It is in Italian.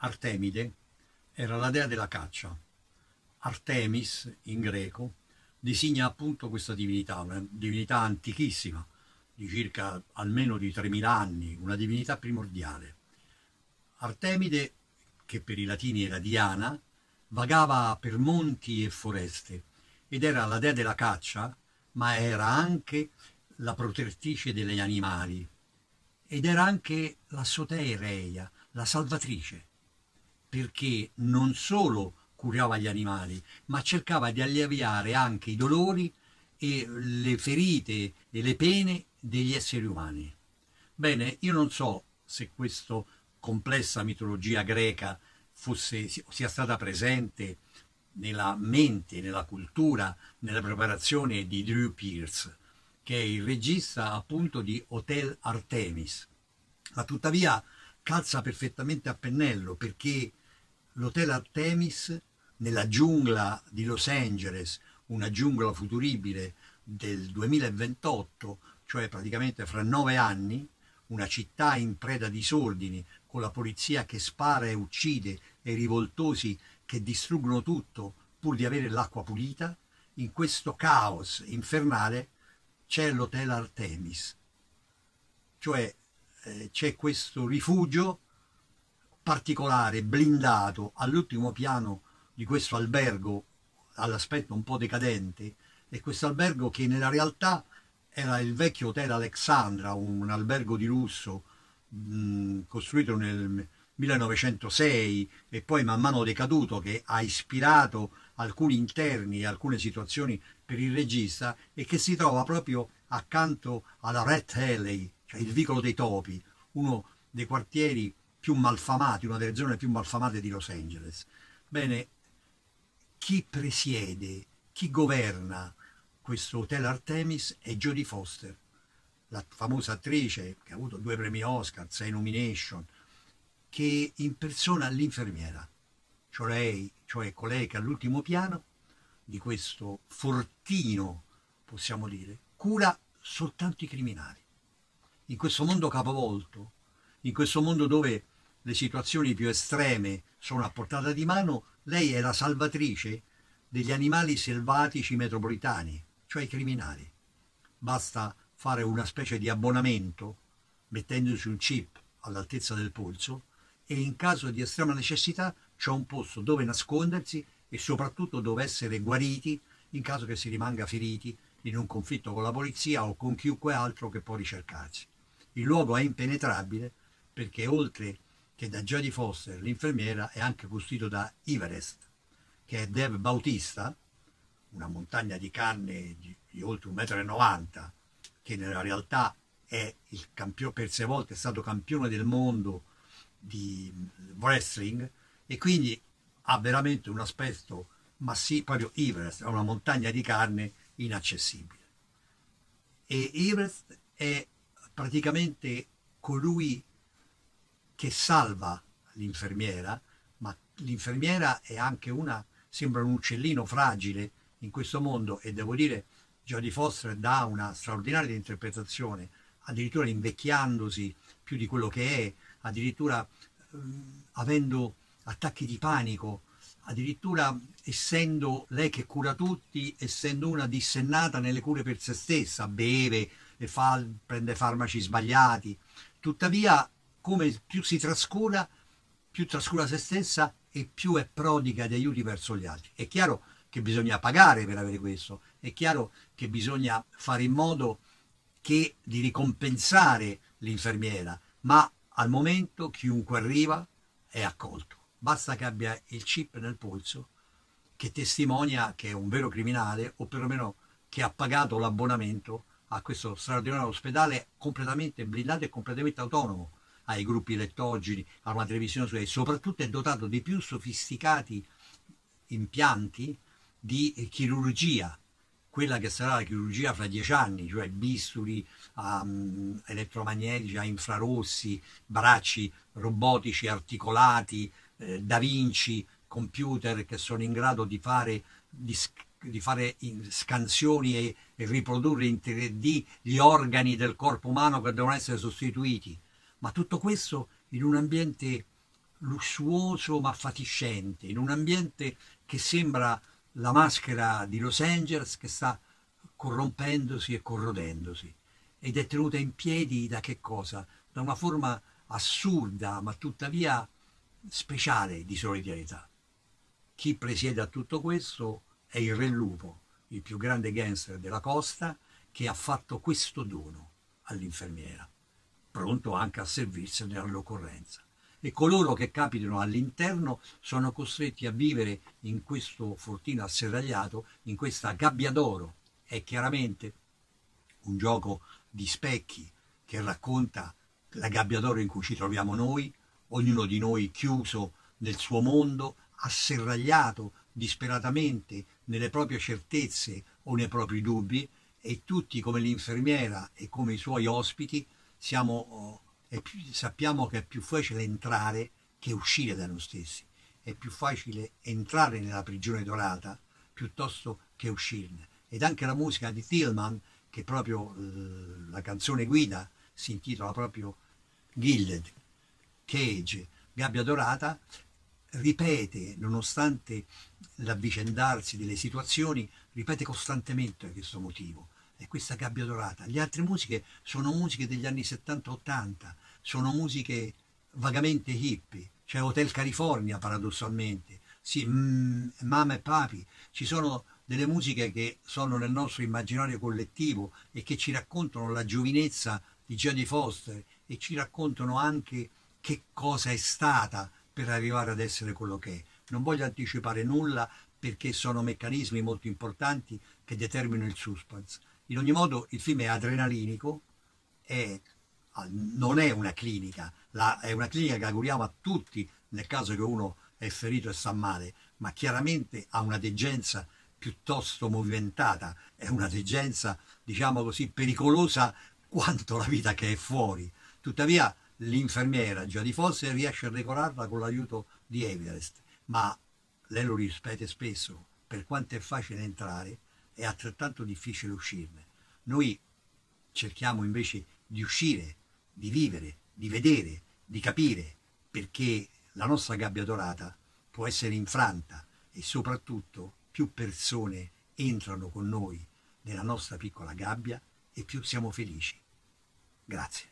Artemide era la dea della caccia. Artemis, in greco, designa appunto questa divinità, una divinità antichissima, di circa almeno di 3000 anni, una divinità primordiale. Artemide, che per i latini era Diana, vagava per monti e foreste ed era la dea della caccia, ma era anche la protettrice degli animali ed era anche la sotereia, la salvatrice, perché non solo curava gli animali, ma cercava di alleviare anche i dolori e le ferite e le pene degli esseri umani. Bene, io non so se questa complessa mitologia greca sia stata presente nella mente, nella cultura, nella preparazione di Drew Pearce, che è il regista appunto di Hotel Artemis. Ma tuttavia calza perfettamente a pennello, perché l'Hotel Artemis nella giungla di Los Angeles, una giungla futuribile del 2028, cioè praticamente fra 9 anni, una città in preda a disordini, con la polizia che spara e uccide e i rivoltosi che distruggono tutto pur di avere l'acqua pulita, in questo caos infernale c'è l'Hotel Artemis, cioè c'è questo rifugio particolare, blindato, all'ultimo piano di questo albergo all'aspetto un po' decadente, e questo albergo che nella realtà era il vecchio Hotel Alexandra, un albergo di lusso costruito nel 1906 e poi man mano decaduto, che ha ispirato alcuni interni e alcune situazioni per il regista, e che si trova proprio accanto alla Rat Alley, cioè il vicolo dei topi, uno dei quartieri più malfamati, una delle zone più malfamate di Los Angeles. Bene, chi presiede, chi governa questo Hotel Artemis è Jodie Foster, la famosa attrice che ha avuto 2 premi Oscar, 6 nomination, che impersona l'infermiera, cioè colei che all'ultimo piano di questo fortino, possiamo dire, cura soltanto i criminali. In questo mondo capovolto, in questo mondo dove le situazioni più estreme sono a portata di mano, lei è la salvatrice degli animali selvatici metropolitani, cioè i criminali. Basta fare una specie di abbonamento mettendosi un chip all'altezza del polso e in caso di estrema necessità c'è un posto dove nascondersi e soprattutto dove essere guariti in caso che si rimanga feriti in un conflitto con la polizia o con chiunque altro che può ricercarsi. Il luogo è impenetrabile perché oltre che da Jodie Foster, l'infermiera, è anche costituito da Everest, che è Dave Bautista, una montagna di carne di oltre 1,90 m, che nella realtà è il campione, per 6 volte è stato campione del mondo di wrestling, e quindi ha veramente un aspetto massiccio. Proprio Everest è una montagna di carne inaccessibile. E Everest è praticamente colui che salva l'infermiera, ma l'infermiera è anche sembra un uccellino fragile in questo mondo, e devo dire Jodie Foster dà una straordinaria interpretazione, addirittura invecchiandosi più di quello che è, addirittura avendo attacchi di panico, addirittura essendo lei che cura tutti, essendo una dissennata nelle cure per se stessa, beve e prende farmaci sbagliati, tuttavia come più si trascura, più trascura se stessa e più è prodiga di aiuti verso gli altri. È chiaro che bisogna pagare per avere questo, è chiaro che bisogna fare in modo di ricompensare l'infermiera, ma al momento chiunque arriva è accolto. Basta che abbia il chip nel polso che testimonia che è un vero criminale, o perlomeno che ha pagato l'abbonamento a questo straordinario ospedale completamente blindato e completamente autonomo, ai gruppi lettogeni, a una televisione e soprattutto è dotato di più sofisticati impianti di chirurgia, quella che sarà la chirurgia fra 10 anni, cioè bisturi elettromagnetici, a infrarossi, bracci robotici articolati, Da Vinci, computer che sono in grado di fare scansioni e riprodurre in 3D gli organi del corpo umano che devono essere sostituiti. Ma tutto questo in un ambiente lussuoso ma fatiscente, in un ambiente che sembra la maschera di Los Angeles che sta corrompendosi e corrodendosi ed è tenuta in piedi da che cosa? Da una forma assurda ma tuttavia speciale di solidarietà. Chi presiede a tutto questo è il Re Lupo, il più grande gangster della costa, che ha fatto questo dono all'infermiera, pronto anche a servirsene all'occorrenza. E coloro che capitano all'interno sono costretti a vivere in questo fortino asserragliato, in questa gabbia d'oro. È chiaramente un gioco di specchi che racconta la gabbia d'oro in cui ci troviamo noi, ognuno di noi chiuso nel suo mondo, asserragliato disperatamente nelle proprie certezze o nei propri dubbi, e tutti come l'infermiera e come i suoi ospiti sappiamo che è più facile entrare che uscire da noi stessi. È più facile entrare nella prigione dorata piuttosto che uscirne. Ed anche la musica di Tillman, che proprio la canzone guida si intitola proprio Gilded Cage, Gabbia Dorata, ripete, nonostante l'avvicendarsi delle situazioni, ripete costantemente questo motivo. È questa gabbia dorata. Le altre musiche sono musiche degli anni 70-80, sono musiche vagamente hippie. C'è Hotel California, paradossalmente, sì, Mamma e Papi. Ci sono delle musiche che sono nel nostro immaginario collettivo e che ci raccontano la giovinezza di Jodie Foster e ci raccontano anche che cosa è stata per arrivare ad essere quello che è. Non voglio anticipare nulla perché sono meccanismi molto importanti che determinano il suspense. In ogni modo il film è adrenalinico, non è una clinica, è una clinica che auguriamo a tutti nel caso che uno è ferito e sta male, ma chiaramente ha una degenza piuttosto movimentata, è una degenza, diciamo così, pericolosa quanto la vita che è fuori. Tuttavia l'infermiera Jodie Foster riesce a decorarla con l'aiuto di Everest, ma lei lo ripete spesso, per quanto è facile entrare, è altrettanto difficile uscirne. Noi cerchiamo invece di uscire, di vivere, di vedere, di capire, perché la nostra gabbia dorata può essere infranta e soprattutto più persone entrano con noi nella nostra piccola gabbia e più siamo felici. Grazie.